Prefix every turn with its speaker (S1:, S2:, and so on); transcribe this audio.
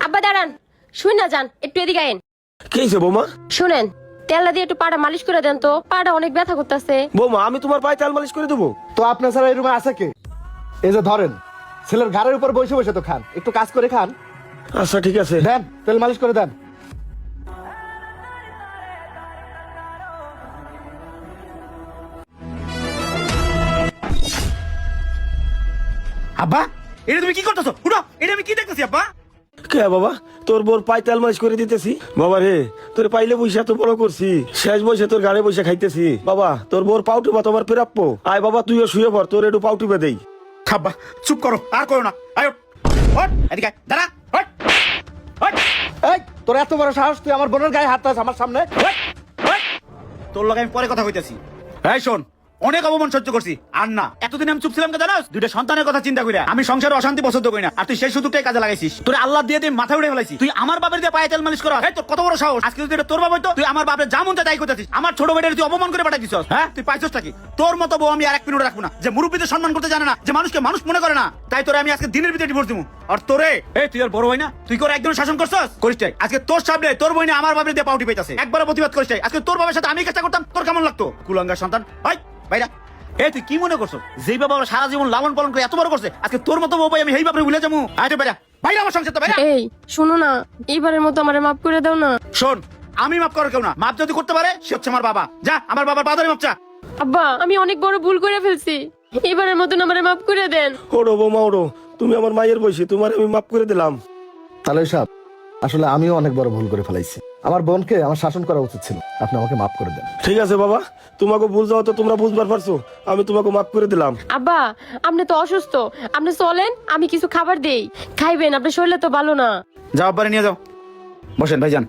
S1: আব্বা দাঁড়ান, শুন না যান, একটু এদিকে আইন।
S2: কি হয়েছে বৌমা?
S1: শুনেন, তেলটা দিয়ে একটু পাটা মালিশ করে দেন তো, পাটা অনেক ব্যথা করতেছে।
S2: বৌমা আমি তোমার পায়ে তেল মালিশ করে দেবো।
S3: তো আপনার ছাড়া এই রুমে আছে কে? এই যে ধরেন, ছেলের ঘাড়ের উপর বসে বসে তো খান, একটু কাজ করে খান।
S2: আচ্ছা ঠিক আছে।
S3: দেন, তেল মালিশ করে দেন।
S4: আব্বা, এটা তুমি কি করতেছো? উঠো, এটা আমি কি দেখতেছি আব্বা?
S2: কে বাবা? তোর বোর পায়ে তেল মালিশ করে দিতেছি। বাবা রে, তোর পাইলে বৈশা তো বড় করছি, শেষ বয়সে তোর গাড়ি বৈশা খাইতেছি। বাবা তোর বোর পাউটি বা তোমার প্রাপ্য। আয় বাবা তুইও শুয়ে পড়, তোর একটু পাউটি দেই।
S4: আব্বা চুপ করো, আর করো না। আয় ওঠ, ওঠ, এদিকে আয়, দাঁড়া, ওঠ, ওঠ,
S3: এই, তোর এত বড় সাহস, তুই আমার বোনের গায়ে হাত দিস আমার সামনে?
S4: ওঠ, ওঠ। তোর লগে আমি পরে কথা কইতাছি। এই শোন, অনেক অপমান সহ্য করছি, আর না। এতদিন আমি চুপ ছিলাম কে জানোস? দুইটা সন্তানের কথা চিন্তা কইরা আমি সংসারে অশান্তি পছন্দ করি না। আর তুই সেই সুযোগটাই কাজে লাগাইছিস। তোর আল্লাহ দিয়ে তুই মাথা উড়ে ফেলাইছিস। তুই আমার বাপের দিয়ে পায়ে তেল মালিশ করা। এই তোর কত বড় সাহস! আজকে যদি এটা তোর বাপ হইতো, তুই আমার বাপের যা মন চায় তাই কইতাছিস। আমার ছোট বেটার তুই অপমান করে পাঠাই দিছস। হ্যাঁ, তুই পাইছস কি? তোর মতো বউ আমি আর এক মিনিট রাখবো না, যে মুরব্বীদের সম্মান করতে জানে না, যে মানুষকে মানুষ মনে করে না। তাই তোরে আমি আজকে দিনের ভিতরে ডিভোর্স দিমু। আর তোরে, এই তুই আর বড় ভাই না, তুই করে একজন শাসন করছস? করিস নাই। আজকে তোর সামনে তোর বই না আমার বাপের দিয়ে পাউটি পাইতাছে, একবার প্রতিবাদ করিস নাই। আজকে তোর বাবার সাথে আমি কাজটা করতাম, তোর কেমন লাগতো? কুলাঙ্গার সন্তান। ভাই ভাইরা, এই তুই কি মনে করছো যেই বাবা সারা জীবন লালন পালন করে এত বড় করছে, আজকে তোর মতো বউ আমি এই বাপরে ভুলে যাবো? আয় বাইরা, বাইরে আমার সংসার তো বাইরা।
S1: এই শুনো না, এইবারের মতো আমারে মাফ করে দাও না।
S4: শোন, আমি মাফ করার কেউ না, মাপ যদি করতে পারে সে হচ্ছে আমার বাবা। যা আমার বাবার পা ধরে মাপ চা।
S1: আব্বা আমি অনেক বড় ভুল করে ফেলছি, এবারের মতন আমারে মাফ করে দেন।
S2: ওরো বৌমা ওরো, তুমি আমার মায়ের বয়সী, তোমার আমি মাফ করে দিলাম।
S3: তাহলে সাহেব, আসলে আমিও অনেক বড় ভুল করে ফেলাইছি। আমার বোনকে আমার শাসন করা উচিত ছিল। আপনি আমাকে মাফ করে দেন।
S2: ঠিক আছে বাবা, তোমাকে ভুল যাও তো তোমরা বুঝবার পারছো, আমি তোমাকে মাফ করে দিলাম।
S1: আব্বা আপনি তো অসুস্থ, আপনি চলেন, আমি কিছু খাবার দেই, খাইবেন, আপনার শরীরে তো ভালো না।
S4: যাও আব্বারে নিয়ে যাও। বসেন ভাইজান।